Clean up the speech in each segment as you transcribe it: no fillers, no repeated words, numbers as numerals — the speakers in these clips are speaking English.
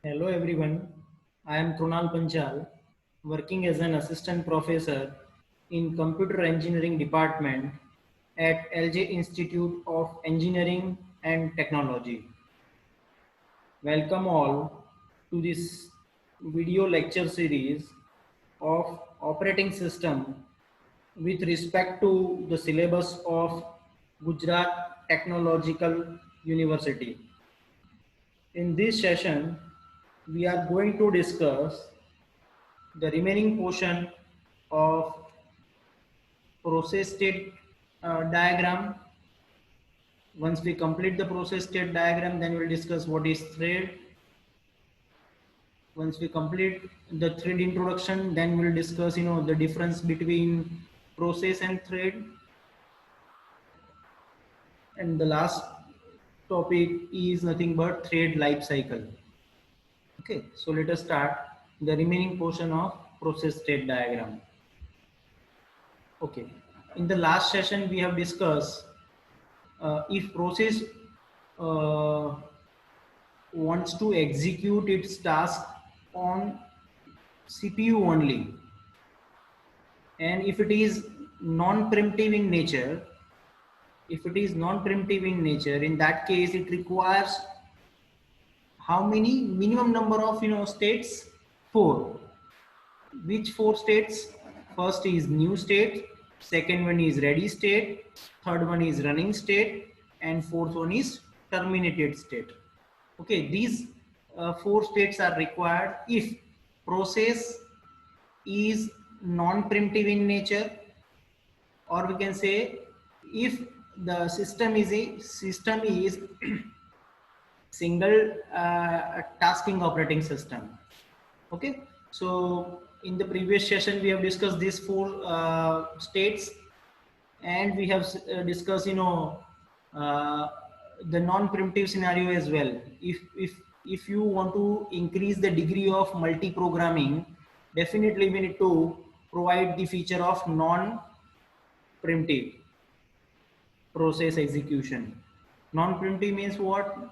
Hello everyone, I am Krunal Panchal, working as an assistant professor in Computer Engineering Department at LJ Institute of Engineering and Technology. Welcome all to this video lecture series of operating system with respect to the syllabus of Gujarat Technological University. In this session, we are going to discuss the remaining portion of process state diagram. Once we complete the process state diagram, then we'll discuss what is thread. Once we complete the thread introduction, then we'll discuss the difference between process and thread. And the last topic is nothing but thread life cycle. Okay, so let us start the remaining portion of process state diagram. Okay, in the last session we have discussed if process uh, wants to execute its task on CPU only, and if it is non-preemptive in nature, in that case it requires how many minimum number of states? 4. Which 4 states? First is new state, second one is ready state, third one is running state, and fourth one is terminated state. Okay, these 4 states are required if process is non-preemptive in nature, or we can say if the system is single tasking operating system. Okay, so in the previous session we have discussed these 4 states, and we have discussed the non-preemptive scenario as well. If you want to increase the degree of multi-programming, definitely we need to provide the feature of non-preemptive process execution. Non-preemptive means what?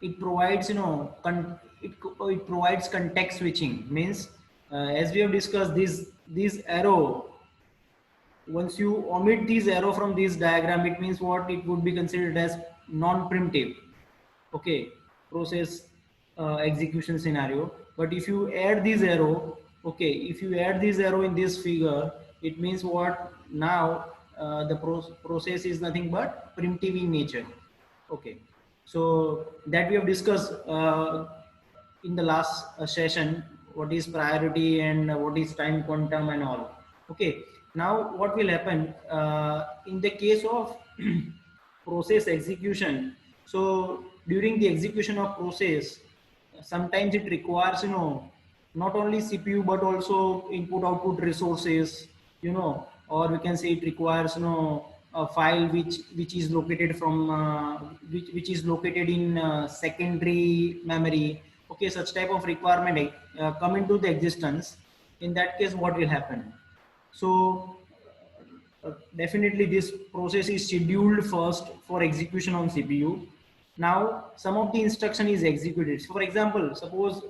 It provides it provides context switching. Means as we have discussed, this arrow, once you omit this arrow from this diagram, it means what? It would be considered as non-preemptive, okay, process execution scenario. But if you add this arrow, okay, if you add this arrow in this figure, it means what? Now the process is nothing but preemptive in nature. Okay, so that we have discussed in the last session, what is priority and what is time quantum and all. Okay, now what will happen in the case of process execution? So during the execution of process, sometimes it requires not only CPU but also input output resources, or we can say it requires a file which is located from which is located in secondary memory. Okay, such type of requirement come into the existence. In that case, what will happen? So definitely this process is scheduled first for execution on CPU. Now some of the instruction is executed. So for example, suppose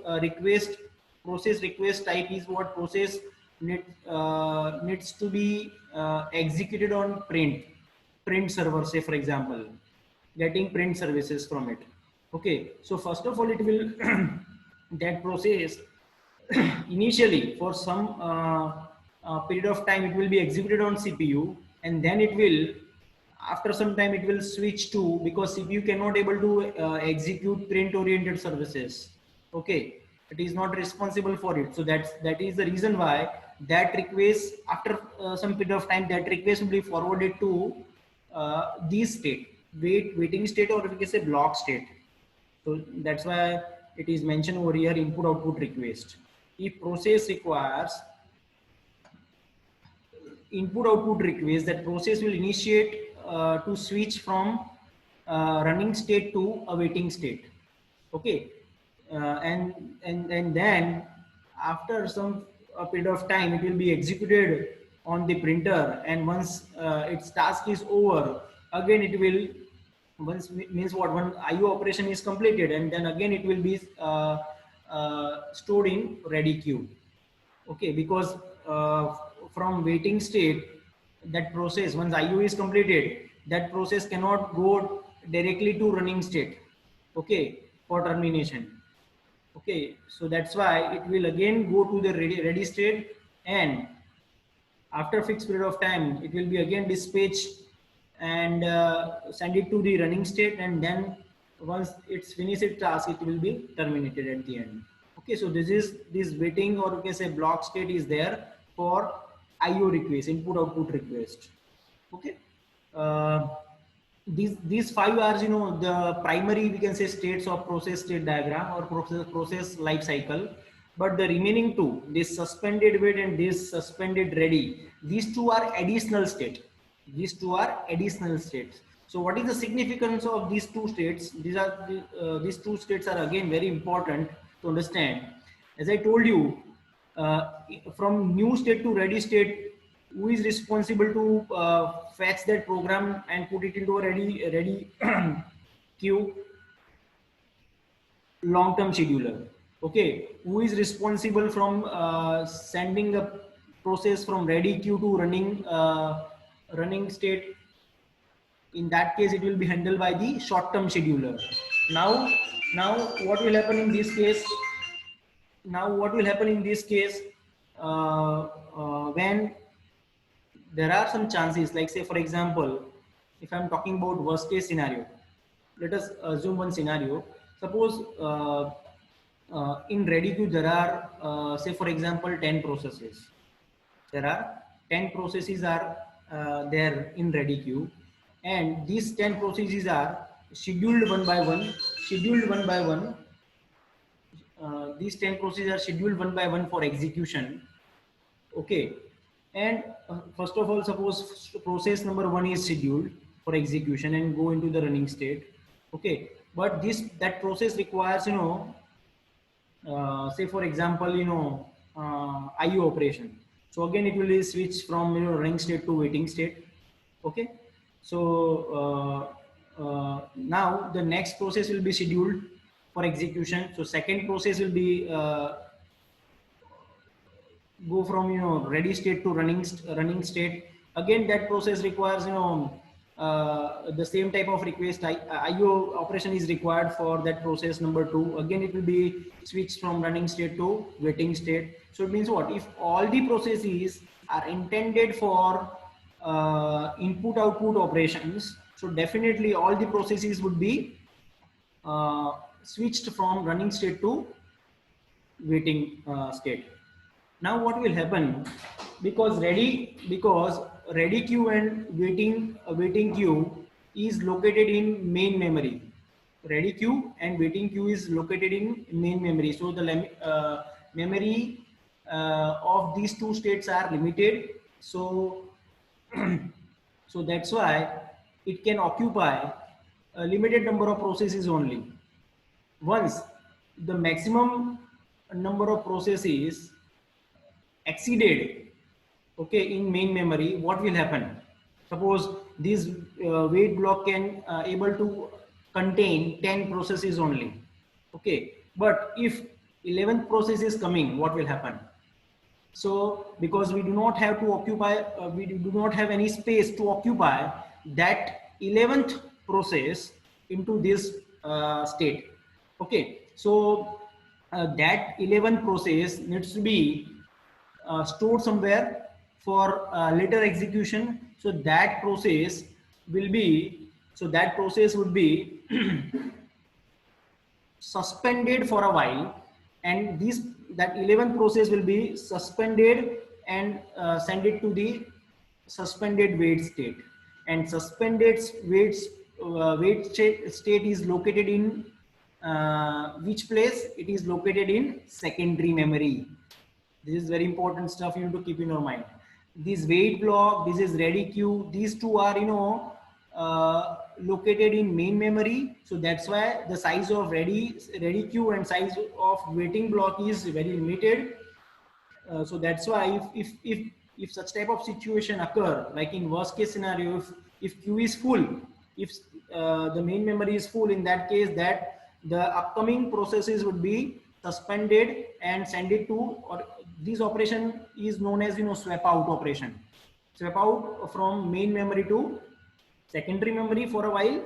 process request type is what? Process needs to be executed on print server, say for example, getting print services from it. Okay, so first of all it will that process initially for some period of time it will be executed on CPU, and then it will, after some time it will switch to, because CPU cannot able to execute print oriented services. Okay, it is not responsible for it. So that is the reason why that request, after some period of time, that request will be forwarded to this state, waiting state, or we can say block state. So that's why it is mentioned over here, input output request. If process requires input output request, that process will initiate to switch from running state to a waiting state. Okay, and then after some period of time it will be executed on the printer, and once its task is over, again it will once means what, one IO operation is completed, and then again it will be stored in ready queue. Okay, because from waiting state, that process, once IO is completed, that process cannot go directly to running state, okay, for termination. Okay, so that's why it will again go to the ready state, and after fixed period of time it will be again dispatched and send it to the running state, and then once it's finished its task, it will be terminated at the end. Okay, so this waiting, or you can say block state, is there for IO request, input output request. Okay, uh, these five are, you know, the primary, we can say, states of process state diagram or process life cycle. But the remaining two, this suspended wait and this suspended ready, these two are additional state. These two are additional states. So what is the significance of these two states? These two states are again very important to understand. As I told you, uh, from new state to ready state, who is responsible to fetch that program and put it into a ready queue? Long term scheduler. Okay, who is responsible from sending a process from ready queue to running state? In that case, it will be handled by the short term scheduler. Now now what will happen in this case? Now what will happen in this case, when there are some chances, like say for example, if I'm talking about worst case scenario, let us assume one scenario. Suppose in ready queue there are, say for example, 10 processes. There are 10 processes are there in ready queue, and these 10 processes are scheduled one by one, scheduled one by one. These 10 processes are scheduled one by one for execution. Okay, and first of all, suppose process number one is scheduled for execution and go into the running state. Okay, but that process requires, you know, say for example, you know, IO operation. So again it will be switched from, you know, running state to waiting state. Okay, so now the next process will be scheduled for execution. So second process will be go from, you know, ready state to running state. Again that process requires, you know, the same type of request. IO operation is required for that process number two. Again it will be switched from running state to waiting state. So it means what, if all the processes are intended for input output operations, so definitely all the processes would be switched from running state to waiting state. Now what will happen, because ready queue and waiting queue is located in main memory. Ready queue and waiting queue is located in main memory. So the memory of these two states are limited. So so that's why it can occupy a limited number of processes only. Once the maximum number of processes exceeded, okay, in main memory, what will happen? Suppose this wait block can able to contain 10 processes only. Okay, but if 11th process is coming, what will happen? So because we do not have to occupy, we do not have any space to occupy that 11th process into this state. Okay, so that 11th process needs to be stored somewhere for later execution. So that process will be, so that process would be suspended for a while, and this that 11th process will be suspended and send it to the suspended wait state. And suspended state is located in which place? It is located in secondary memory. This is very important stuff you need to keep in your mind. This wait block, this is ready queue, these two are, you know, located in main memory. So that's why the size of ready queue and size of waiting block is very limited. So that's why if such type of situation occur, like in worst case scenario, if queue is full, if the main memory is full, in that case that the upcoming processes would be suspended and send it to, or this operation is known as swap out operation. Swap out from main memory to secondary memory for a while.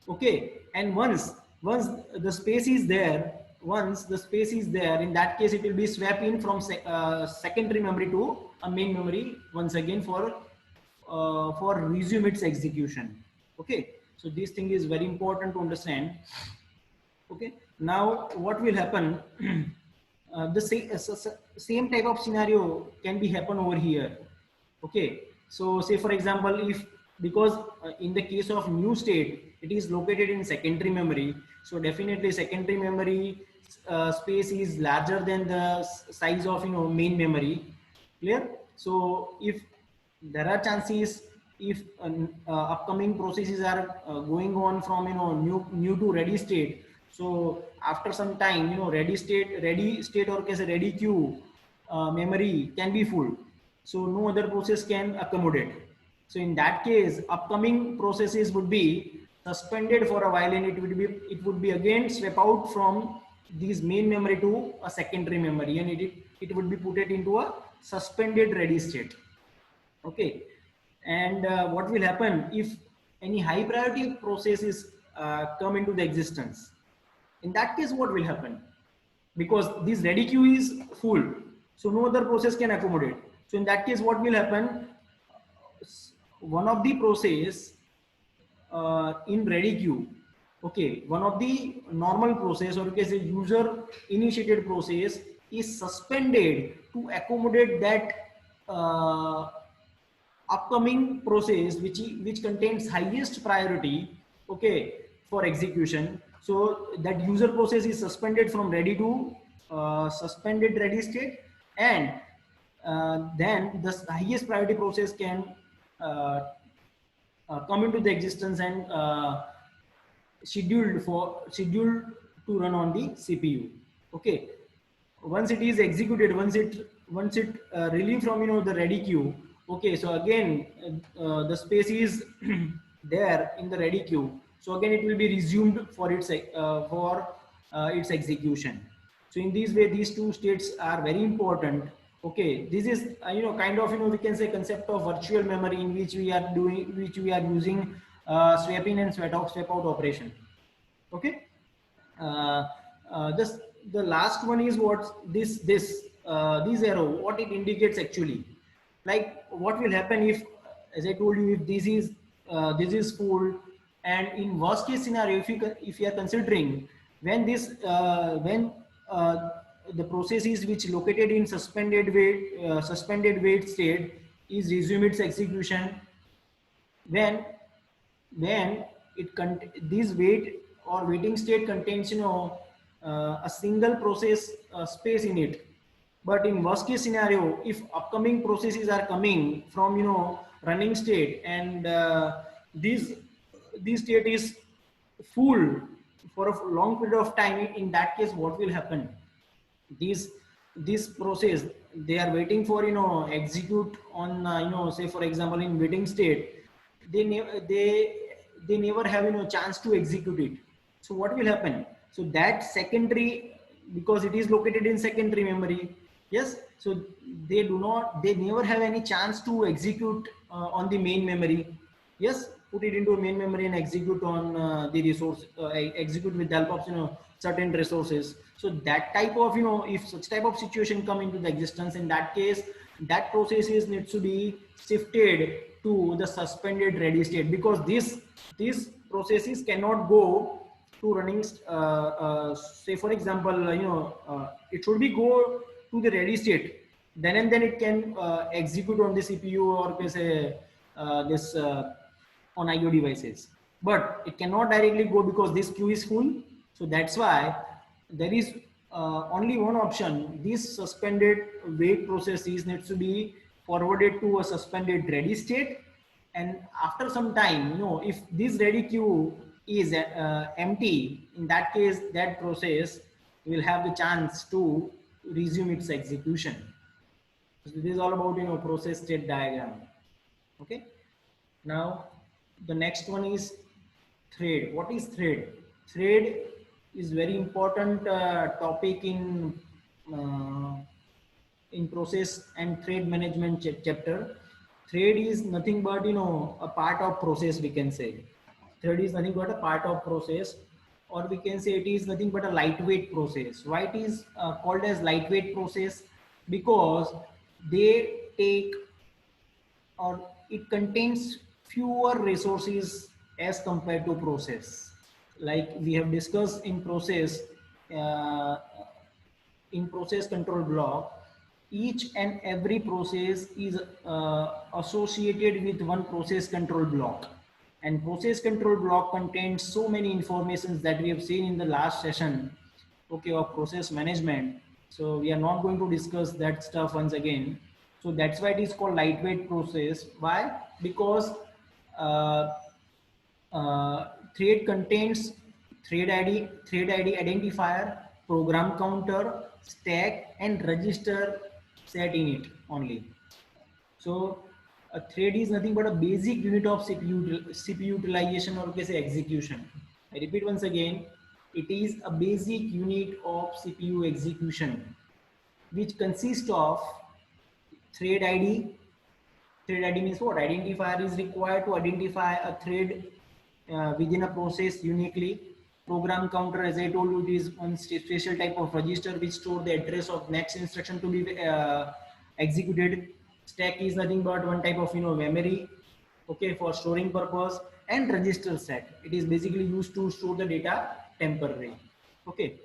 Okay, and once the space is there, once the space is there, in that case it will be swap in from secondary memory to a main memory once again for resume its execution. Okay, so this thing is very important to understand. Okay, now what will happen? The same type of scenario can be happen over here. Okay, so say for example, if because in the case of new state, it is located in secondary memory, so definitely secondary memory space is larger than the size of main memory. Clear? So if there are chances, if upcoming processes are going on from new to ready state, so after some time ready state or case ready queue memory can be full, so no other process can accommodate. So in that case upcoming processes would be suspended for a while, and it would be again swap out from these main memory to a secondary memory, and it would be put it into a suspended ready state. Okay, and what will happen if any high priority processes come into the existence? In that case, what will happen? Because this ready queue is full, so no other process can accommodate. So in that case, what will happen? One of the process in ready queue, okay, one of the normal process or case a user initiated process is suspended to accommodate that uh, upcoming process which contains highest priority, okay, for execution. So that user process is suspended from ready to suspended ready state, and then the highest priority process can uh, come into the existence and scheduled to run on the CPU. Okay, once it is executed, once it relieved from the ready queue. Okay, so again the space is there in the ready queue, so again it will be resumed for its execution. So in this way these two states are very important. Okay, this is kind of we can say concept of virtual memory, in which we are using swap in and swap out operation. Okay, uh, this the last one is what this arrow, what it indicates actually. Like what will happen if, as I told you, if this is full, and in worst case scenario, if you are considering when the processes which located in suspended wait state is resume its execution, when when this wait or waiting state contains a single process space in it. But in worst case scenario, if upcoming processes are coming from running state, and this state is full for a long period of time, in that case what will happen? these this process, they are waiting for execute on say for example in waiting state, they never have chance to execute it. So what will happen? So that secondary, because it is located in secondary memory, yes, so they never have any chance to execute on the main memory. Yes, put it into a main memory and execute on the resource, execute with the help of certain resources. So that type of if such type of situation come into the existence, in that case that process is needs to be shifted to the suspended ready state, because these processes cannot go to running say for example it should be go to the ready state, then and then it can execute on the CPU or say this on IO devices, but it cannot directly go because this queue is full. So that's why there is only one option. This suspended wait processes needs to be forwarded to a suspended ready state, and after some time if this ready queue is empty, in that case that process will have the chance to resume its execution. So this is all about process state diagram. Okay, now the next one is thread. What is thread? Thread is very important topic uh, in process and thread management chapter. Thread is nothing but a part of process, we can say. Thread is nothing but a part of process, or we can say it is nothing but a lightweight process. Why it is called as lightweight process? Because they take, or it contains fewer resources as compared to process. Like we have discussed uh, in process control block, each and every process is associated with one process control block, and process control block contains so many informations that we have seen in the last session, okay, of process management. So we are not going to discuss that stuff once again. So that's why it is called lightweight process. Why? Because uh, thread contains thread ID identifier, program counter, stack, and register set in it only. So a thread is nothing but a basic unit of CPU utilization, or say execution. I repeat once again, it is a basic unit of CPU execution, which consists of thread ID. Thread ID means what? Identifier is required to identify a thread within a process uniquely. Program counter, as I told you, it is one special type of register which store the address of next instruction to be executed. Stack is nothing but one type of memory, okay, for storing purpose. And register set, it is basically used to store the data temporarily, okay.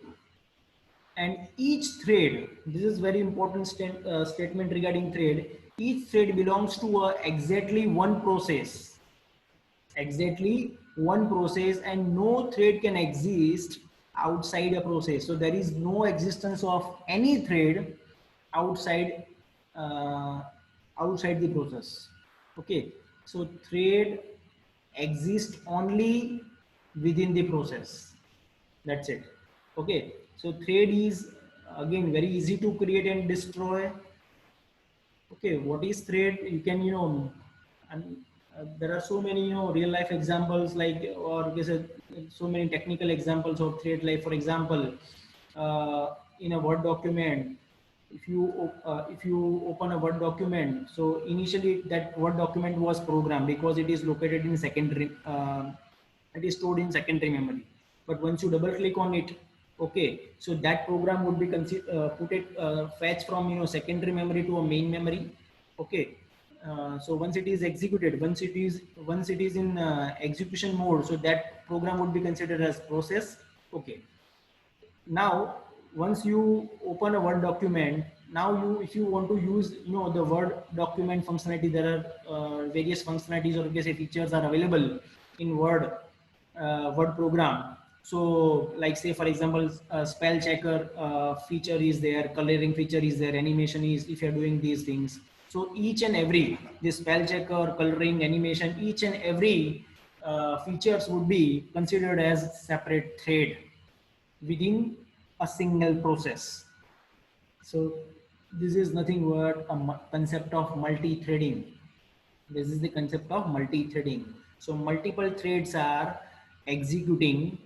And each thread, this is very important statement regarding thread, each thread belongs to exactly one process, and no thread can exist outside a process. So there is no existence of any thread outside uh, outside the process, okay. So thread exists only within the process, that's it, okay. So thread is again very easy to create and destroy. Okay, what is thread? You can, and there are so many, real life examples, like, or there's so many technical examples of thread. Like, for example, in a Word document, if you open a Word document, so initially that Word document was programmed because it is located in secondary, it is stored in secondary memory. But once you double click on it, okay, so that program would be fetch from secondary memory to a main memory, okay. So once it is executed, once it is in execution mode, so that program would be considered as process, okay. Now once you open a Word document, now if you want to use the Word document functionality, there are various functionalities, or say features are available in Word program. So like, say for example, spell checker feature is there, coloring feature is there, animation is, if you're doing these things. So each and every, this spell checker, coloring, animation, each and every features would be considered as separate thread within a single process. So this is nothing but a concept of multi-threading. This is the concept of multi-threading. So multiple threads are executing,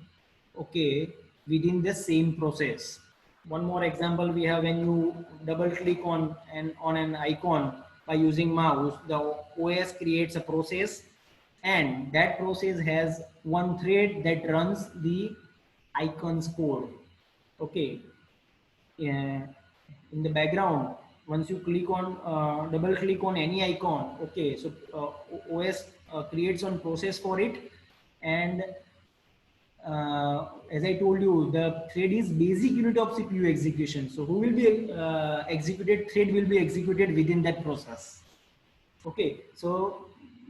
okay, within the same process. One more example we have: when you double click on an icon by using mouse, the OS creates a process, and that process has one thread that runs the icons code, okay. In the background, once you click on double click on any icon, okay, so OS creates one process for it. And as I told you, the thread is basic unit of CPU execution. So who will be executed? Thread will be executed within that process, okay. So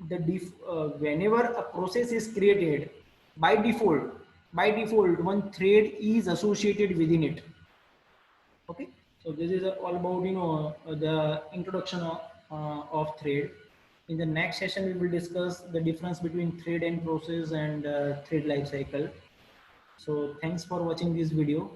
whenever a process is created, by default one thread is associated within it, okay. So this is all about the introduction of thread. In the next session we will discuss the difference between thread and process and thread life cycle. So thanks for watching this video.